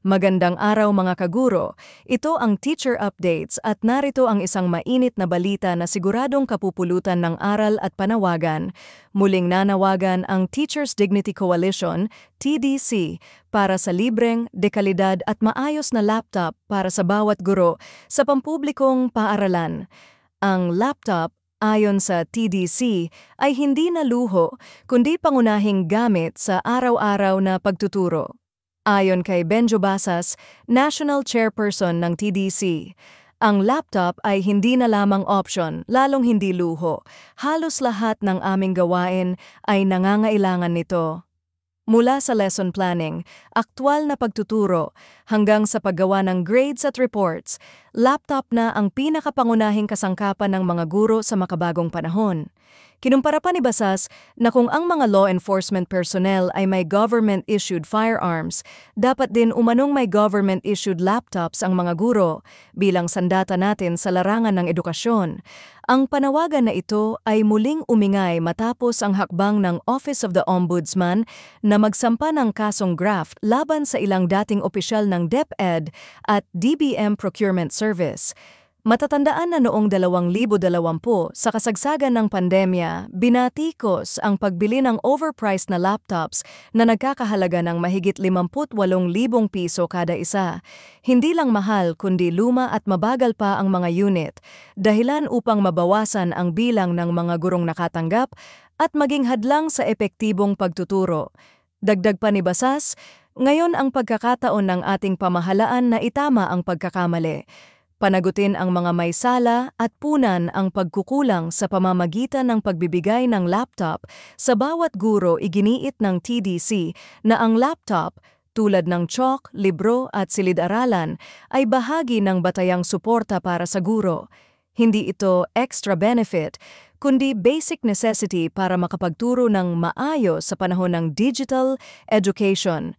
Magandang araw mga kaguro. Ito ang Teacher Updates at narito ang isang mainit na balita na siguradong kapupulutan ng aral at panawagan. Muling nanawagan ang Teachers Dignity Coalition, TDC, para sa libreng, dekalidad at maayos na laptop para sa bawat guro sa pampublikong paaralan. Ang laptop, ayon sa TDC, ay hindi na luho kundi pangunahing gamit sa araw-araw na pagtuturo. Ayon kay Benjo Basas, National Chairperson ng TDC, ang laptop ay hindi na lamang option, lalong hindi luho. Halos lahat ng aming gawain ay nangangailangan nito. Mula sa lesson planning, aktwal na pagtuturo, hanggang sa paggawa ng grades at reports, laptop na ang pinakapangunahing kasangkapan ng mga guro sa makabagong panahon. Kinumpara pa ni Basas na kung ang mga law enforcement personnel ay may government-issued firearms, dapat din umanong may government-issued laptops ang mga guro bilang sandata natin sa larangan ng edukasyon. Ang panawagan na ito ay muling umingay matapos ang hakbang ng Office of the Ombudsman na magsampa ng kasong graft laban sa ilang dating opisyal ng DepEd at DBM Procurement Service. Matatandaan na noong 2020 sa kasagsagan ng pandemya, binatikos ang pagbili ng overpriced na laptops na nagkakahalaga ng mahigit 58,000 piso kada isa. Hindi lang mahal kundi luma at mabagal pa ang mga unit, dahilan upang mabawasan ang bilang ng mga gurong nakatanggap at maging hadlang sa epektibong pagtuturo. Dagdag pa ni Basas, ngayon ang pagkakataon ng ating pamahalaan na itama ang pagkakamali. Panagutin ang mga may sala at punan ang pagkukulang sa pamamagitan ng pagbibigay ng laptop sa bawat guro. Iginiit ng TDC na ang laptop, tulad ng chalk, libro at silid-aralan, ay bahagi ng batayang suporta para sa guro. Hindi ito extra benefit, kundi basic necessity para makapagturo ng maayos sa panahon ng digital education.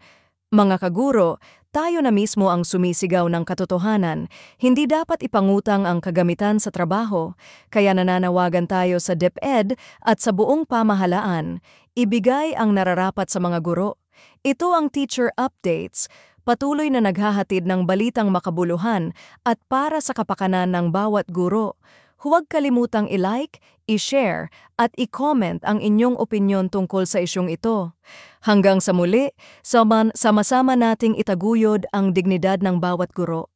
Mga kaguro, tayo na mismo ang sumisigaw ng katotohanan. Hindi dapat ipangutang ang kagamitan sa trabaho, kaya nananawagan tayo sa DepEd at sa buong pamahalaan. Ibigay ang nararapat sa mga guro. Ito ang Teacher Updates, patuloy na naghahatid ng balitang makabuluhan at para sa kapakanan ng bawat guro. Huwag kalimutang i-like, i-share at i-comment ang inyong opinyon tungkol sa isyong ito. Hanggang sa muli, sama-sama nating itaguyod ang dignidad ng bawat guro.